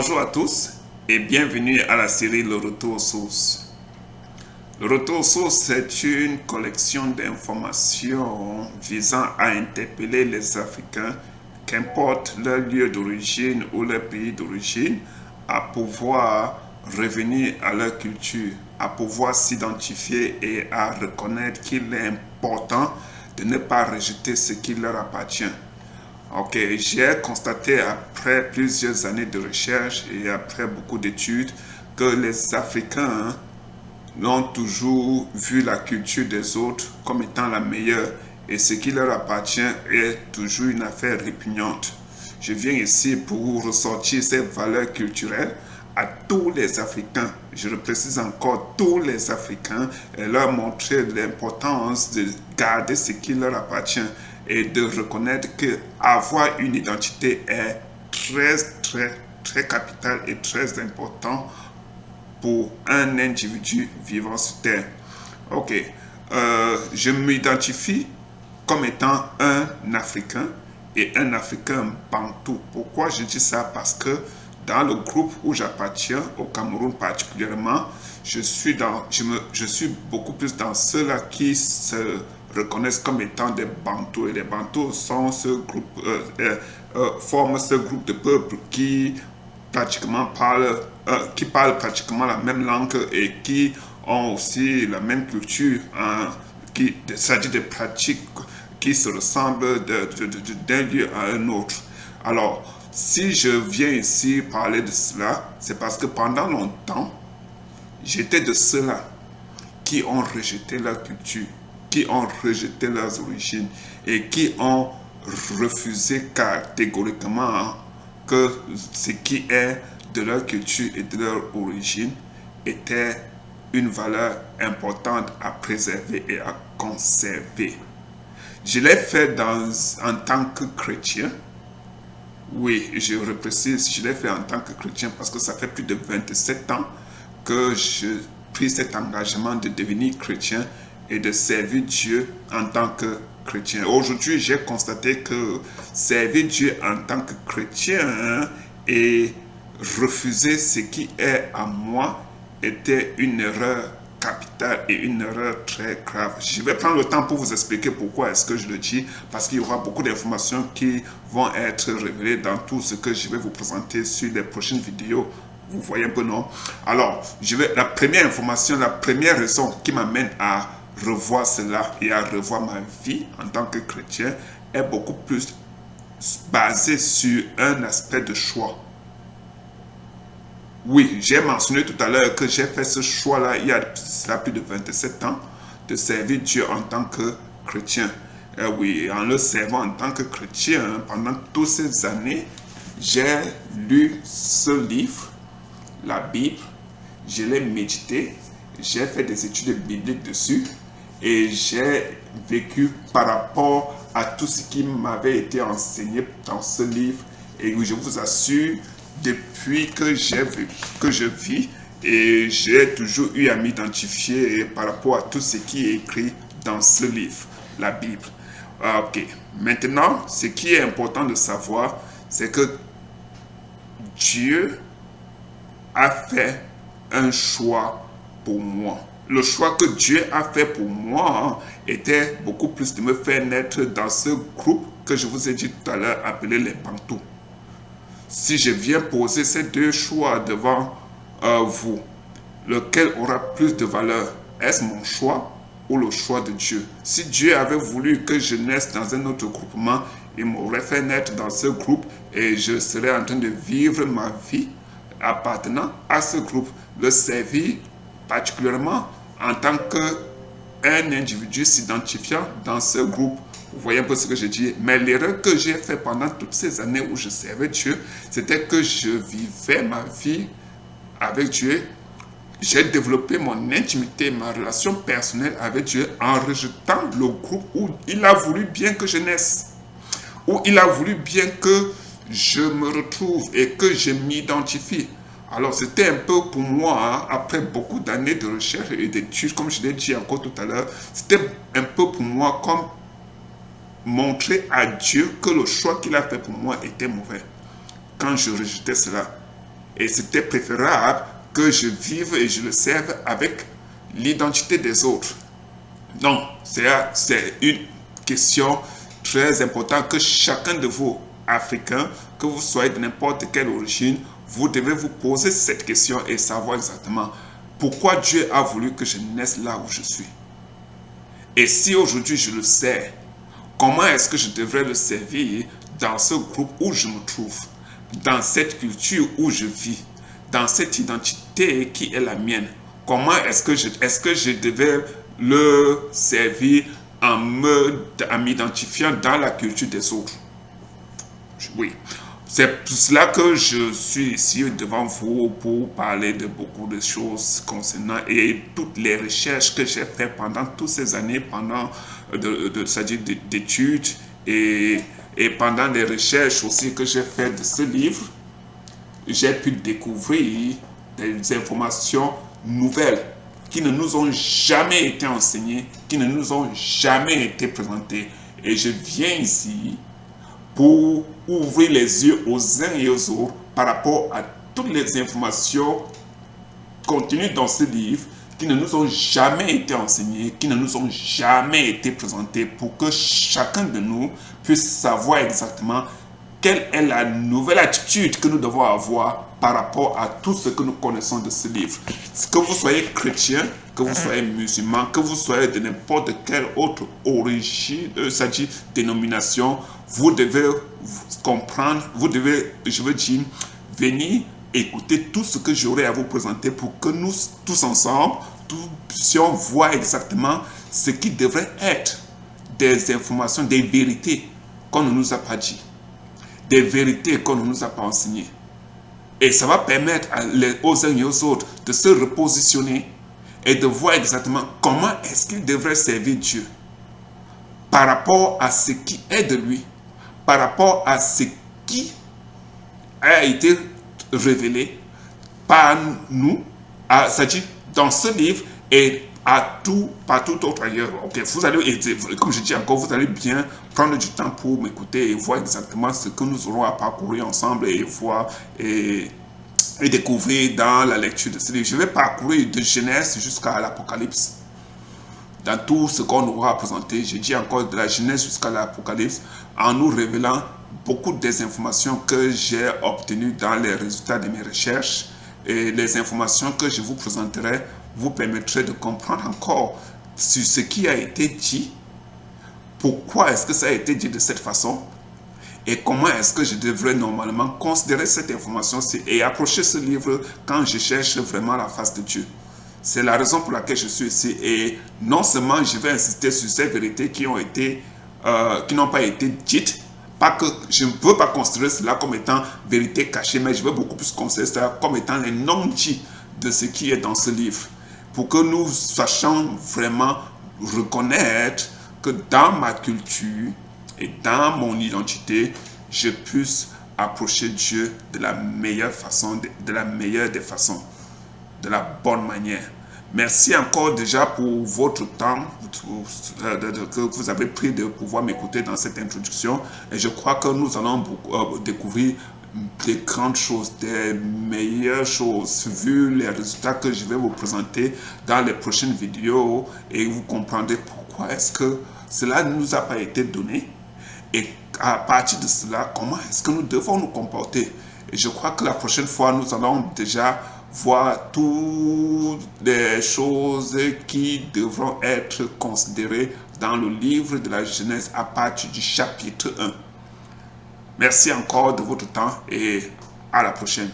Bonjour à tous et bienvenue à la série Le Retour aux sources. Le Retour aux sources, c'est une collection d'informations visant à interpeller les Africains, qu'importe leur lieu d'origine ou leur pays d'origine, à pouvoir revenir à leur culture, à pouvoir s'identifier et à reconnaître qu'il est important de ne pas rejeter ce qui leur appartient. Ok, j'ai constaté après plusieurs années de recherche et après beaucoup d'études que les Africains ont toujours vu la culture des autres comme étant la meilleure et ce qui leur appartient est toujours une affaire répugnante. Je viens ici pour ressortir ces valeurs culturelles à tous les Africains, je le précise encore, tous les Africains, et leur montrer l'importance de garder ce qui leur appartient et de reconnaître que avoir une identité est très capital et très important pour un individu vivant sur Terre. Ok, je m'identifie comme étant un Africain et un Africain bantou. Pourquoi je dis ça? Parce que dans le groupe où j'appartiens, au Cameroun particulièrement, je suis beaucoup plus dans ceux-là qui se reconnaissent comme étant des bantous. Et les bantous sont forment ce groupe de peuples qui parlent pratiquement la même langue et qui ont aussi la même culture, hein, c'est-à-dire des pratiques qui se ressemblent d'un lieu à un autre. Alors, si je viens ici parler de cela, c'est parce que pendant longtemps, j'étais de ceux-là qui ont rejeté leur culture, qui ont rejeté leurs origines et qui ont refusé catégoriquement que ce qui est de leur culture et de leur origine était une valeur importante à préserver et à conserver. Je l'ai fait en tant que chrétien. Oui, je reprécise, je l'ai fait en tant que chrétien parce que ça fait plus de 27 ans que je pris cet engagement de devenir chrétien et de servir Dieu en tant que chrétien. Aujourd'hui, j'ai constaté que servir Dieu en tant que chrétien et refuser ce qui est à moi était une erreur capitale et une erreur très grave. Je vais prendre le temps pour vous expliquer pourquoi est-ce que je le dis, parce qu'il y aura beaucoup d'informations qui vont être révélées dans tout ce que je vais vous présenter sur les prochaines vidéos. Vous voyez un peu, non? Alors, la première information, la première raison qui m'amène à revoir cela et à revoir ma vie en tant que chrétien est beaucoup plus basée sur un aspect de choix. Oui, j'ai mentionné tout à l'heure que j'ai fait ce choix-là il y a plus de 27 ans de servir Dieu en tant que chrétien. Oui, en le servant en tant que chrétien, pendant toutes ces années, j'ai lu ce livre, la Bible, je l'ai médité, j'ai fait des études bibliques dessus et j'ai vécu par rapport à tout ce qui m'avait été enseigné dans ce livre. Et je vous assure, depuis que je vis, et j'ai toujours eu à m'identifier par rapport à tout ce qui est écrit dans ce livre, la Bible. Ok, maintenant, ce qui est important de savoir, c'est que Dieu a fait un choix pour moi. Le choix que Dieu a fait pour moi était beaucoup plus de me faire naître dans ce groupe que je vous ai dit tout à l'heure appelé les Bantous. Si je viens poser ces deux choix devant vous, lequel aura plus de valeur? Est-ce mon choix ou le choix de Dieu? Si Dieu avait voulu que je naisse dans un autre groupement, il m'aurait fait naître dans ce groupe et je serais en train de vivre ma vie appartenant à ce groupe, le servir particulièrement en tant qu'un individu s'identifiant dans ce groupe. Vous voyez un peu ce que je dis. Mais l'erreur que j'ai fait pendant toutes ces années où je servais Dieu, c'était que je vivais ma vie avec Dieu. J'ai développé mon intimité, ma relation personnelle avec Dieu en rejetant le groupe où il a voulu bien que je naisse, où il a voulu bien que je me retrouve et que je m'identifie. Alors c'était un peu pour moi, après beaucoup d'années de recherche et d'études, comme je l'ai dit encore tout à l'heure, c'était un peu pour moi comme montrer à Dieu que le choix qu'il a fait pour moi était mauvais quand je rejetais cela. Et c'était préférable que je vive et je le serve avec l'identité des autres. Donc, c'est une question très importante que chacun de vous, Africains, que vous soyez de n'importe quelle origine, vous devez vous poser cette question et savoir exactement pourquoi Dieu a voulu que je naisse là où je suis. Et si aujourd'hui je le sais, comment est-ce que je devrais le servir dans ce groupe où je me trouve, dans cette culture où je vis, dans cette identité qui est la mienne? Comment est-ce que je devais le servir en m'identifiant dans la culture des autres? Oui. C'est pour cela que je suis ici devant vous pour parler de beaucoup de choses concernant et toutes les recherches que j'ai faites pendant toutes ces années, pendant c'est-à-dire d'études et pendant les recherches aussi que j'ai faites de ce livre, j'ai pu découvrir des informations nouvelles qui ne nous ont jamais été enseignées, qui ne nous ont jamais été présentées. Et je viens ici pour ouvrir les yeux aux uns et aux autres par rapport à toutes les informations contenues dans ce livre qui ne nous ont jamais été enseignées, qui ne nous ont jamais été présentées, pour que chacun de nous puisse savoir exactement quelle est la nouvelle attitude que nous devons avoir par rapport à tout ce que nous connaissons de ce livre. Que vous soyez chrétien, que vous soyez musulman, que vous soyez de n'importe quelle autre origine, c'est-à-dire dénomination, vous devez comprendre, vous devez, je veux dire, venir écouter tout ce que j'aurai à vous présenter pour que nous, tous ensemble, nous puissions voir exactement ce qui devrait être des informations, des vérités qu'on ne nous a pas dit, des vérités qu'on ne nous a pas enseignées. Et ça va permettre aux uns et aux autres de se repositionner et de voir exactement comment est-ce qu'ils devraient servir Dieu par rapport à ce qui est de lui, par rapport à ce qui a été révélé par nous, c'est-à-dire dans ce livre et partout autre ailleurs. Okay, vous allez, comme je dis encore, vous allez bien prendre du temps pour m'écouter et voir exactement ce que nous aurons à parcourir ensemble et voir et découvrir dans la lecture de ce livre. Je vais parcourir de Genèse jusqu'à l'Apocalypse. Dans tout ce qu'on aura à présenter, je dis encore de la Genèse jusqu'à l'Apocalypse, en nous révélant beaucoup des informations que j'ai obtenues dans les résultats de mes recherches. Et les informations que je vous présenterai vous permettraient de comprendre encore sur ce qui a été dit, pourquoi est-ce que ça a été dit de cette façon, et comment est-ce que je devrais normalement considérer cette information et approcher ce livre quand je cherche vraiment la face de Dieu. C'est la raison pour laquelle je suis ici. Et non seulement je vais insister sur ces vérités qui n'ont pas été dites, pas que je ne veux pas considérer cela comme étant vérité cachée, mais je veux beaucoup plus considérer cela comme étant les non-dits de ce qui est dans ce livre, pour que nous sachions vraiment reconnaître que dans ma culture et dans mon identité, je puisse approcher Dieu de la meilleure façon, de la meilleure des façons, de la bonne manière. Merci encore déjà pour votre temps que vous avez pris de pouvoir m'écouter dans cette introduction. Et je crois que nous allons découvrir des grandes choses, des meilleures choses, vu les résultats que je vais vous présenter dans les prochaines vidéos. Et vous comprendrez pourquoi est-ce que cela ne nous a pas été donné. Et à partir de cela, comment est-ce que nous devons nous comporter? Et je crois que la prochaine fois, nous allons déjà voir toutes les choses qui devront être considérées dans le livre de la Genèse à partir du chapitre 1. Merci encore de votre temps et à la prochaine.